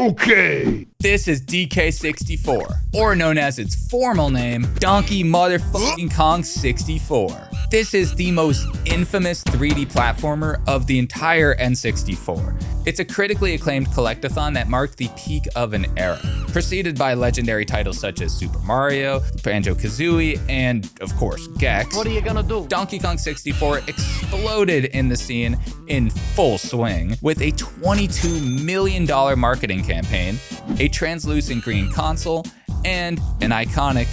Okay. This is DK64, or known as its formal name, Donkey Motherfucking Kong 64. This is the most infamous 3D platformer of the entire N64. It's a critically acclaimed Collect-A-Thon that marked the peak of an era, preceded by legendary titles such as Super Mario, Banjo-Kazooie, and, of course, Gex. What are you gonna do? Donkey Kong 64 exploded in the scene in full swing with a $22 million marketing campaign, a translucent green console, and an iconic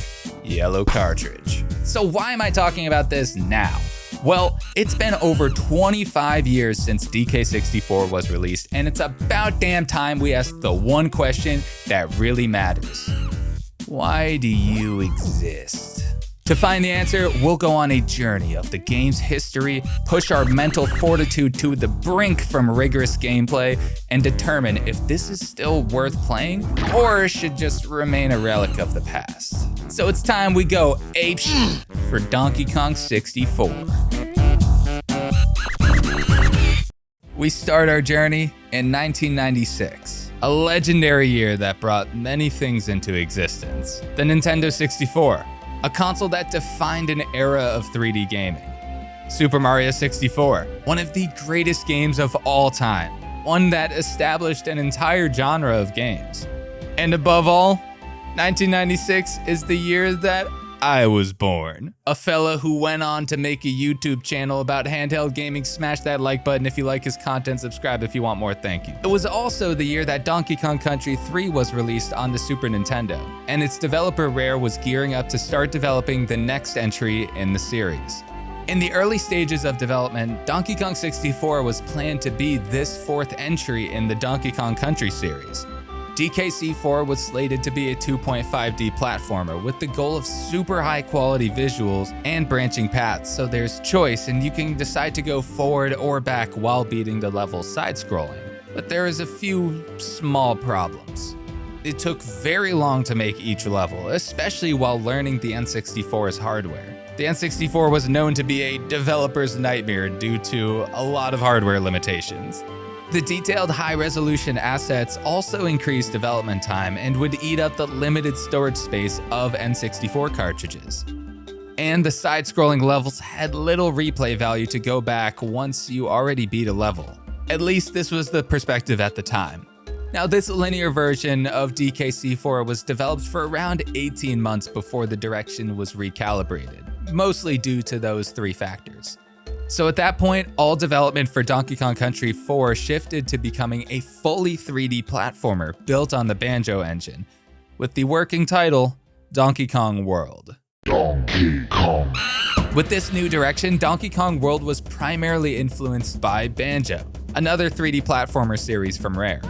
yellow cartridge. So why am I talking about this now? Well, it's been over 25 years since DK64 was released, and it's about damn time we ask the one question that really matters. Why do you exist? To find the answer, we'll go on a journey of the game's history, push our mental fortitude to the brink from rigorous gameplay, and determine if this is still worth playing or should just remain a relic of the past. So it's time we go apeshit for Donkey Kong 64. We start our journey in 1996, a legendary year that brought many things into existence. The Nintendo 64. A console that defined an era of 3D gaming. Super Mario 64, one of the greatest games of all time, one that established an entire genre of games. And above all, 1996 is the year that I was born. A fella who went on to make a YouTube channel about handheld gaming. Smash that like button if you like his content, subscribe if you want more, thank you. It was also the year that Donkey Kong Country 3 was released on the Super Nintendo, and its developer Rare was gearing up to start developing the next entry in the series. In the early stages of development, Donkey Kong 64 was planned to be this fourth entry in the Donkey Kong Country series. DKC4 was slated to be a 2.5D platformer with the goal of super high quality visuals and branching paths, so there's choice and you can decide to go forward or back while beating the level side-scrolling. But there is a few small problems. It took very long to make each level, especially while learning the N64's hardware. The N64 was known to be a developer's nightmare due to a lot of hardware limitations. The detailed high-resolution assets also increased development time and would eat up the limited storage space of N64 cartridges. And the side-scrolling levels had little replay value to go back once you already beat a level. At least this was the perspective at the time. Now, this linear version of DKC4 was developed for around 18 months before the direction was recalibrated, mostly due to those three factors. So at that point, all development for Donkey Kong Country 4 shifted to becoming a fully 3D platformer built on the Banjo engine, with the working title, Donkey Kong World. Donkey Kong. With this new direction, Donkey Kong World was primarily influenced by Banjo, another 3D platformer series from Rare.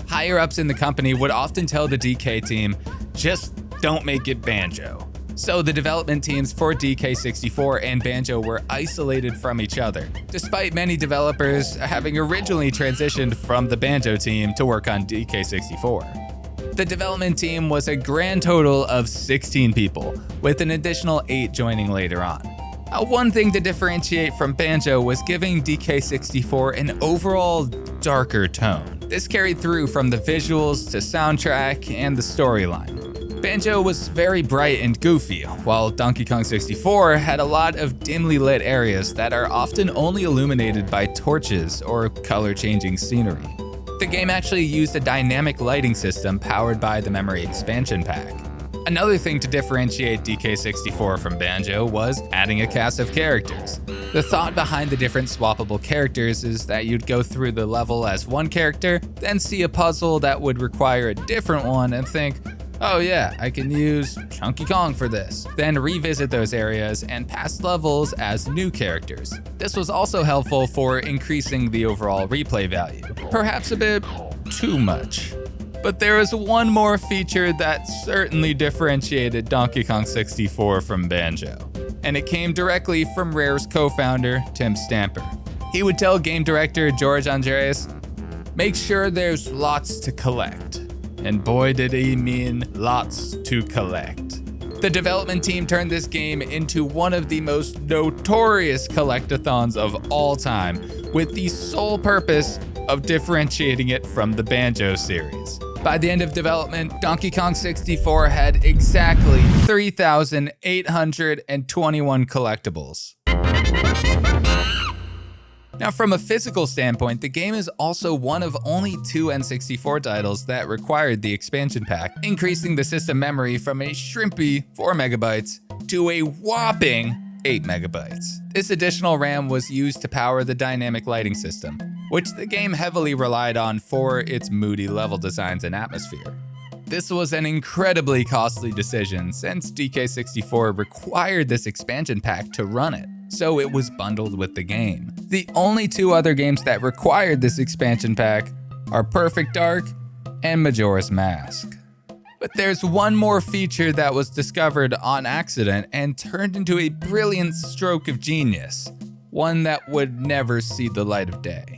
Higher-ups in the company would often tell the DK team, just don't make it Banjo. So the development teams for DK64 and Banjo were isolated from each other, despite many developers having originally transitioned from the Banjo team to work on DK64. The development team was a grand total of 16 people, with an additional 8 joining later on. One thing to differentiate from Banjo was giving DK64 an overall darker tone. This carried through from the visuals to soundtrack and the storyline. Banjo was very bright and goofy, while Donkey Kong 64 had a lot of dimly lit areas that are often only illuminated by torches or color-changing scenery. The game actually used a dynamic lighting system powered by the memory expansion pack. Another thing to differentiate DK64 from Banjo was adding a cast of characters. The thought behind the different swappable characters is that you'd go through the level as one character, then see a puzzle that would require a different one and think, oh yeah, I can use Chunky Kong for this. Then revisit those areas and past levels as new characters. This was also helpful for increasing the overall replay value, perhaps a bit too much. But there was one more feature that certainly differentiated Donkey Kong 64 from Banjo, and it came directly from Rare's co-founder, Tim Stamper. He would tell game director George Andreas, make sure there's lots to collect. And boy did he mean lots to collect. The development team turned this game into one of the most notorious Collect-A-Thons of all time, with the sole purpose of differentiating it from the Banjo series. By the end of development, Donkey Kong 64 had exactly 3,821 collectibles. Now, from a physical standpoint, the game is also one of only 2 N64 titles that required the expansion pack, increasing the system memory from a shrimpy 4 megabytes to a whopping 8 megabytes. This additional RAM was used to power the dynamic lighting system, which the game heavily relied on for its moody level designs and atmosphere. This was an incredibly costly decision since DK64 required this expansion pack to run it, so it was bundled with the game. The only 2 other games that required this expansion pack are Perfect Dark and Majora's Mask. But there's one more feature that was discovered on accident and turned into a brilliant stroke of genius, one that would never see the light of day.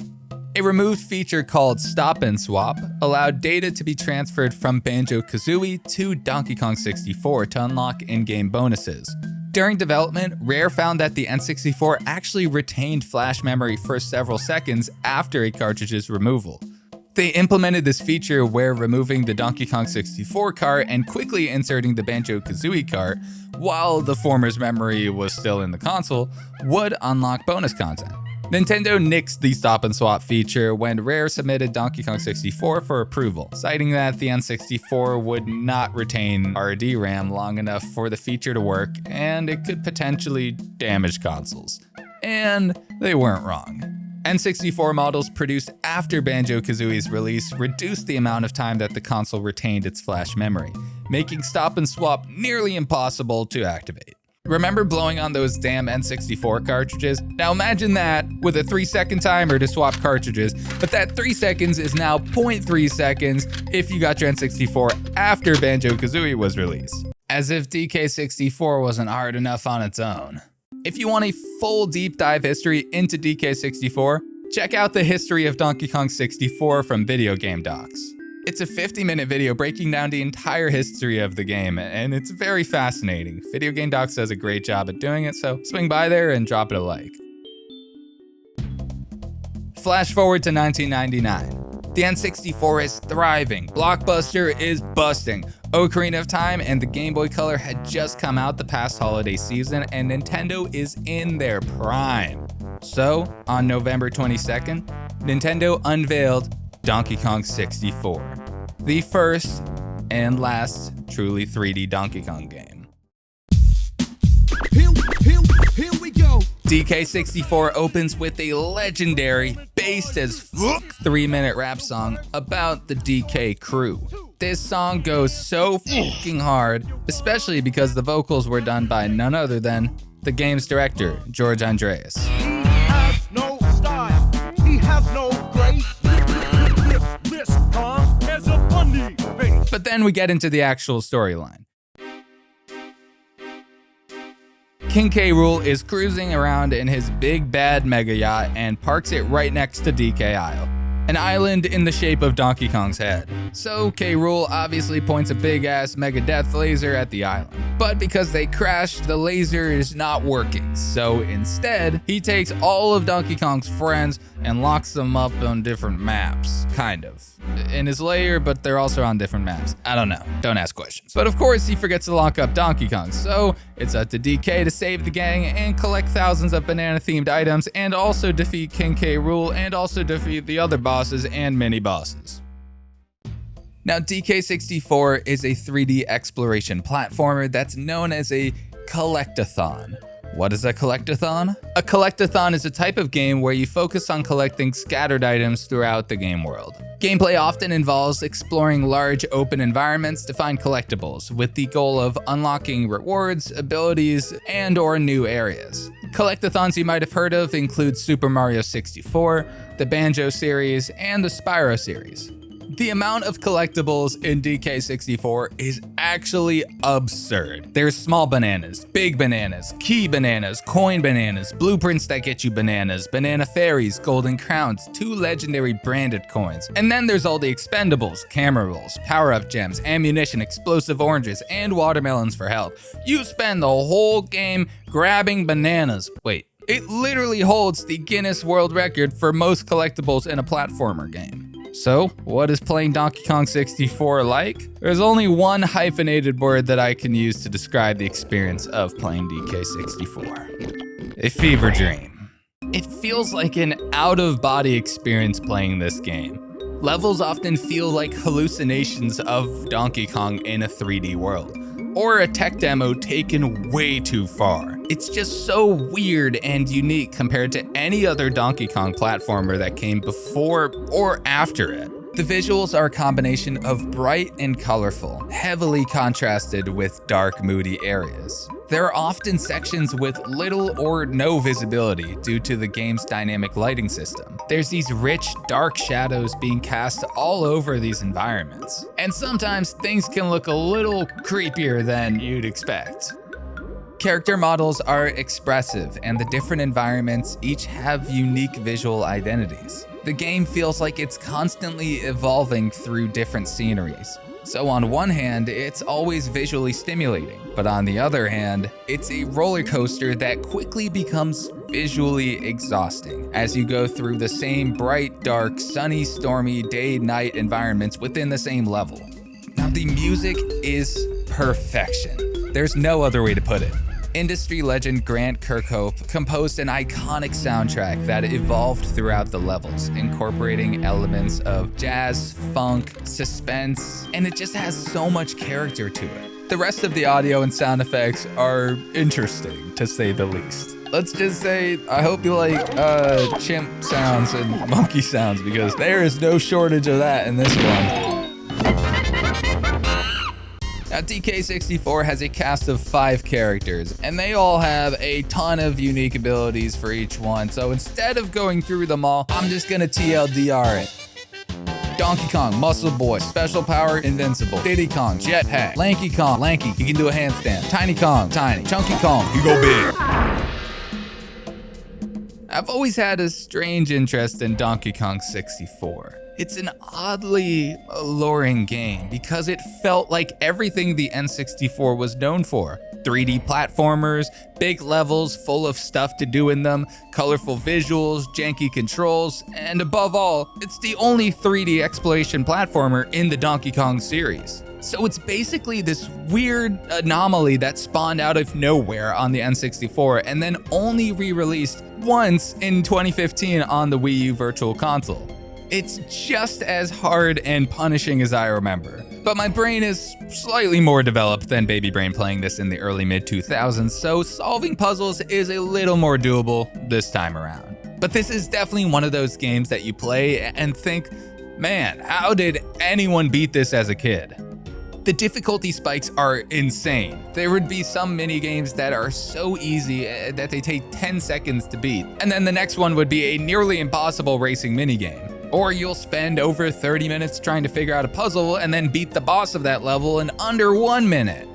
A removed feature called Stop and Swap allowed data to be transferred from Banjo-Kazooie to Donkey Kong 64 to unlock in-game bonuses. During development, Rare found that the N64 actually retained flash memory for several seconds after a cartridge's removal. They implemented this feature where removing the Donkey Kong 64 cart and quickly inserting the Banjo-Kazooie cart, while the former's memory was still in the console, would unlock bonus content. Nintendo nixed the Stop and Swap feature when Rare submitted Donkey Kong 64 for approval, citing that the N64 would not retain RD RAM long enough for the feature to work and it could potentially damage consoles. And they weren't wrong. N64 models produced after Banjo-Kazooie's release reduced the amount of time that the console retained its flash memory, making Stop and Swap nearly impossible to activate. Remember blowing on those damn N64 cartridges? Now imagine that with a 3-second timer to swap cartridges, but that 3 seconds is now 0.3 seconds if you got your N64 after Banjo-Kazooie was released. As if DK64 wasn't hard enough on its own. If you want a full deep dive history into DK64, check out the history of Donkey Kong 64 from VideoGameDocs. It's a 50-minute video breaking down the entire history of the game, and it's very fascinating. VideoGameDocs does a great job at doing it, so swing by there and drop it a like. Flash forward to 1999. The N64 is thriving, Blockbuster is busting, Ocarina of Time and the Game Boy Color had just come out the past holiday season, and Nintendo is in their prime. So, on November 22nd, Nintendo unveiled Donkey Kong 64, the first and last truly 3D Donkey Kong game. Here we go. DK64 opens with a legendary, based as fuck 3-minute rap song about the DK crew. This song goes so fucking hard, especially because the vocals were done by none other than the game's director, George Andreas. He has no style. He has no grace. This Kong has a funny face. But then we get into the actual storyline. King K. Rool is cruising around in his big bad mega yacht and parks it right next to DK Isle, an island in the shape of Donkey Kong's head. So K. Rool obviously points a big ass mega death laser at the island. But because they crashed, the laser is not working. So instead, he takes all of Donkey Kong's friends and locks them up on different maps, kind of. In his lair, but they're also on different maps. I don't know, don't ask questions. But of course, he forgets to lock up Donkey Kong, so it's up to DK to save the gang and collect thousands of banana-themed items, and also defeat King K. Rool, and also defeat the other bosses and mini-bosses. Now, DK64 is a 3D exploration platformer that's known as a Collect-A-Thon. What is a Collect-A-Thon? A Collect-A-Thon is a type of game where you focus on collecting scattered items throughout the game world. Gameplay often involves exploring large open environments to find collectibles, with the goal of unlocking rewards, abilities, and/or new areas. Collect-A-Thons you might have heard of include Super Mario 64, the Banjo series, and the Spyro series. The amount of collectibles in DK64 is actually absurd. There's small bananas, big bananas, key bananas, coin bananas, blueprints that get you bananas, banana fairies, golden crowns, 2 legendary branded coins. And then there's all the expendables, camera rolls, power-up gems, ammunition, explosive oranges, and watermelons for health. You spend the whole game grabbing bananas. Wait, it literally holds the Guinness World Record for most collectibles in a platformer game. So, what is playing Donkey Kong 64 like? There's only one hyphenated word that I can use to describe the experience of playing DK64. A fever dream. It feels like an out-of-body experience playing this game. Levels often feel like hallucinations of Donkey Kong in a 3D world, or a tech demo taken way too far. It's just so weird and unique compared to any other Donkey Kong platformer that came before or after it. The visuals are a combination of bright and colorful, heavily contrasted with dark, moody areas. There are often sections with little or no visibility due to the game's dynamic lighting system. There's these rich, dark shadows being cast all over these environments. And sometimes things can look a little creepier than you'd expect. Character models are expressive, and the different environments each have unique visual identities. The game feels like it's constantly evolving through different sceneries. So on one hand, it's always visually stimulating, but on the other hand, it's a roller coaster that quickly becomes visually exhausting as you go through the same bright, dark, sunny, stormy, day-night environments within the same level. Now, the music is perfection. There's no other way to put it. Industry legend Grant Kirkhope composed an iconic soundtrack that evolved throughout the levels, incorporating elements of jazz, funk, suspense, and it just has so much character to it. The rest of the audio and sound effects are interesting, to say the least. Let's just say, I hope you like chimp sounds and monkey sounds, because there is no shortage of that in this one. Now, DK64 has a cast of 5 characters, and they all have a ton of unique abilities for each one, so instead of going through them all, I'm just gonna TLDR it. Donkey Kong, Muscle Boy, Special Power, Invincible. Diddy Kong, Jetpack. Lanky Kong, Lanky, he can do a handstand. Tiny Kong, Tiny. Chunky Kong, he go big. I've always had a strange interest in Donkey Kong 64. It's an oddly alluring game because it felt like everything the N64 was known for. 3D platformers, big levels full of stuff to do in them, colorful visuals, janky controls, and above all, it's the only 3D exploration platformer in the Donkey Kong series. So it's basically this weird anomaly that spawned out of nowhere on the N64 and then only re-released once in 2015 on the Wii U Virtual Console. It's just as hard and punishing as I remember, but my brain is slightly more developed than baby brain playing this in the early mid-2000s, so solving puzzles is a little more doable this time around. But this is definitely one of those games that you play and think, man, how did anyone beat this as a kid? The difficulty spikes are insane. There would be some mini games that are so easy that they take 10 seconds to beat, and then the next one would be a nearly impossible racing minigame. Or you'll spend over 30 minutes trying to figure out a puzzle and then beat the boss of that level in under 1 minute.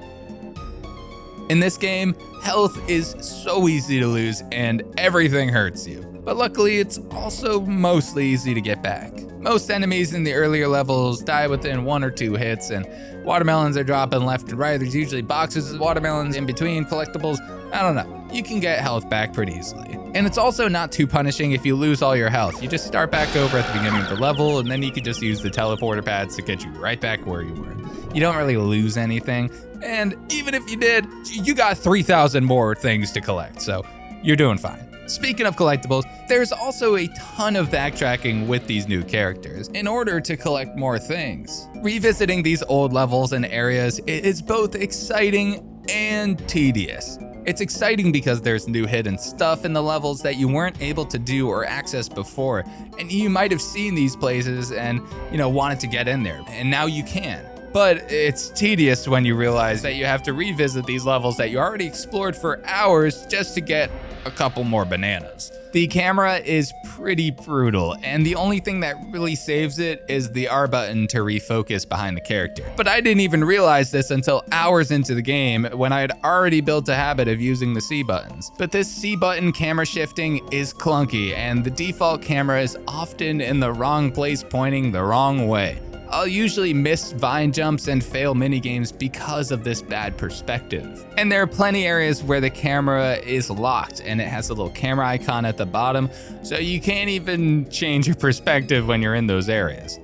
In this game, health is so easy to lose and everything hurts you. But luckily, it's also mostly easy to get back. Most enemies in the earlier levels die within 1 or 2 hits, and watermelons are dropping left and right. There's usually boxes of watermelons in between, collectibles. I don't know. You can get health back pretty easily. And it's also not too punishing if you lose all your health. You just start back over at the beginning of the level, and then you can just use the teleporter pads to get you right back where you were. You don't really lose anything, and even if you did, you got 3,000 more things to collect, so you're doing fine. Speaking of collectibles, there's also a ton of backtracking with these new characters in order to collect more things. Revisiting these old levels and areas is both exciting and tedious. It's exciting because there's new hidden stuff in the levels that you weren't able to do or access before, and you might have seen these places and, wanted to get in there, and now you can. But it's tedious when you realize that you have to revisit these levels that you already explored for hours just to get a couple more bananas. The camera is pretty brutal, and the only thing that really saves it is the R button to refocus behind the character. But I didn't even realize this until hours into the game when I had already built a habit of using the C buttons. But this C button camera shifting is clunky, and the default camera is often in the wrong place pointing the wrong way. I'll usually miss vine jumps and fail minigames because of this bad perspective. And there are plenty areas where the camera is locked and it has a little camera icon at the bottom, so you can't even change your perspective when you're in those areas.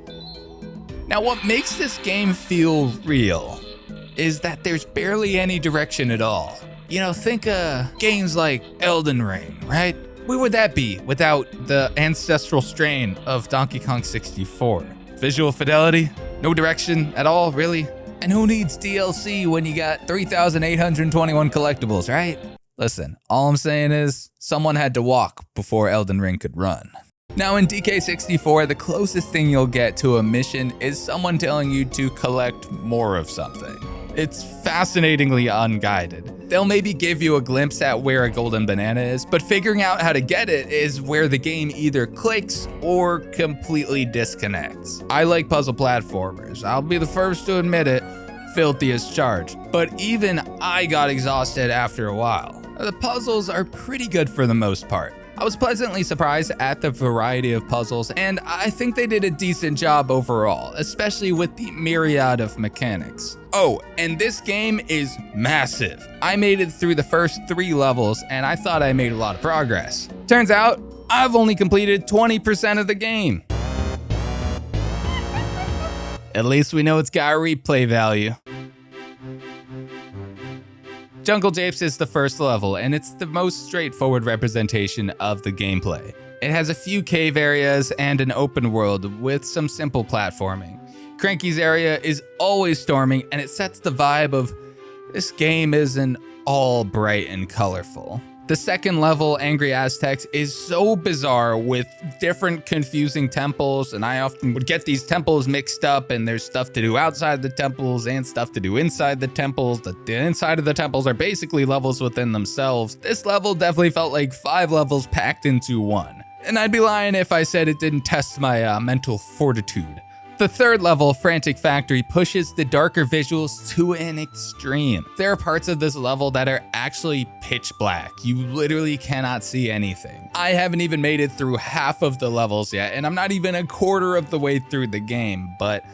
Now, what makes this game feel real is that there's barely any direction at all. You know, think games like Elden Ring, right? Where would that be without the ancestral strain of Donkey Kong 64? Visual fidelity? No direction at all, really? And who needs DLC when you got 3,821 collectibles, right? Listen, all I'm saying is someone had to walk before Elden Ring could run. Now in DK64, the closest thing you'll get to a mission is someone telling you to collect more of something. It's fascinatingly unguided. They'll maybe give you a glimpse at where a golden banana is, but figuring out how to get it is where the game either clicks or completely disconnects. I like puzzle platformers. I'll be the first to admit it, filthy as charged. But even I got exhausted after a while. The puzzles are pretty good for the most part. I was pleasantly surprised at the variety of puzzles, and I think they did a decent job overall, especially with the myriad of mechanics. Oh, and this game is massive. I made it through the first 3 levels, and I thought I made a lot of progress. Turns out, I've only completed 20% of the game. At least we know it's got replay value. Jungle Japes is the first level, and it's the most straightforward representation of the gameplay. It has a few cave areas and an open world with some simple platforming. Cranky's area is always storming, and it sets the vibe of this game isn't all bright and colorful. The second level, Angry Aztecs, is so bizarre with different confusing temples, and I often would get these temples mixed up, and there's stuff to do outside the temples and stuff to do inside the temples. The inside of the temples are basically levels within themselves. This level definitely felt like 5 levels packed into one. And I'd be lying if I said it didn't test my mental fortitude. The third level, Frantic Factory, pushes the darker visuals to an extreme. There are parts of this level that are actually pitch black. You literally cannot see anything. I haven't even made it through half of the levels yet, and I'm not even a quarter of the way through the game, but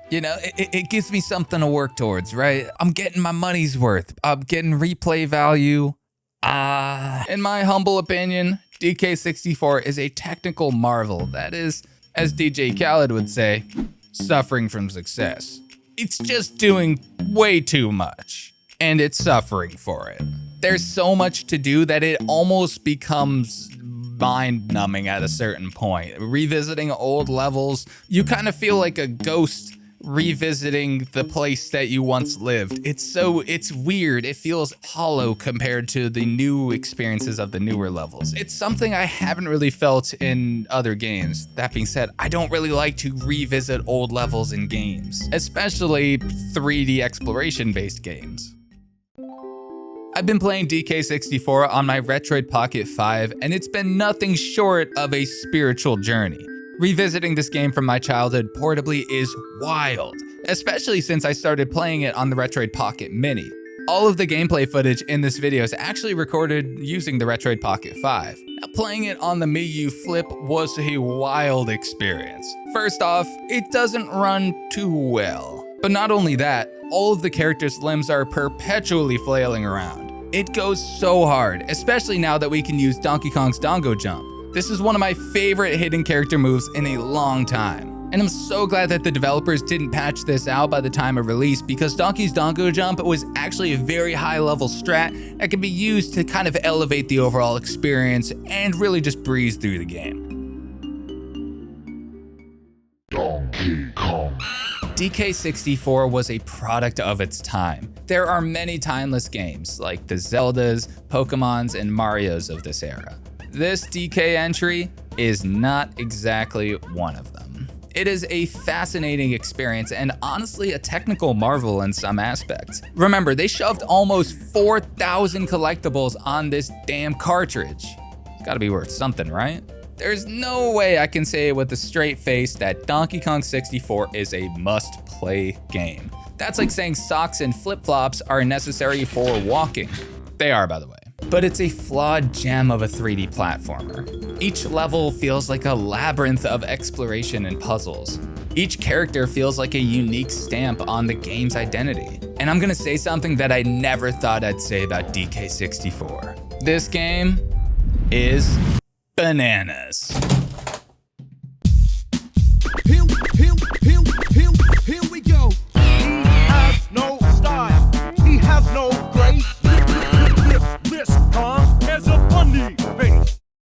you know, it gives me something to work towards, right? I'm getting my money's worth. I'm getting replay value. In my humble opinion, DK64 is a technical marvel that is, as DJ Khaled would say, suffering from success. It's just doing way too much, and it's suffering for it. There's so much to do that it almost becomes mind-numbing at a certain point. Revisiting old levels, you kind of feel like a ghost revisiting the place that you once lived. It's weird. It feels hollow compared to the new experiences of the newer levels. It's something I haven't really felt in other games. That being said, I don't really like to revisit old levels in games, especially 3D exploration-based games. I've been playing DK64 on my Retroid Pocket 5, and it's been nothing short of a spiritual journey. Revisiting this game from my childhood portably is wild, especially since I started playing it on the Retroid Pocket Mini. All of the gameplay footage in this video is actually recorded using the Retroid Pocket 5. Now, playing it on the Miyoo Flip was a wild experience. First off, it doesn't run too well. But not only that, all of the characters' limbs are perpetually flailing around. It goes so hard, especially now that we can use Donkey Kong's Dongo jump. This is one of my favorite hidden character moves in a long time. And I'm so glad that the developers didn't patch this out by the time of release, because Donkey's Dongo jump was actually a very high level strat that can be used to kind of elevate the overall experience and really just breeze through the game. Donkey Kong. DK64 was a product of its time. There are many timeless games like the Zeldas, Pokemons, and Marios of this era. This DK entry is not exactly one of them. It is a fascinating experience and honestly a technical marvel in some aspects. Remember, they shoved almost 4,000 collectibles on this damn cartridge. It's gotta be worth something, right? There's no way I can say with a straight face that Donkey Kong 64 is a must-play game. That's like saying socks and flip-flops are necessary for walking. They are, by the way. But it's a flawed gem of a 3D platformer. Each level feels like a labyrinth of exploration and puzzles. Each character feels like a unique stamp on the game's identity. And I'm gonna say something that I never thought I'd say about DK64. This game is bananas.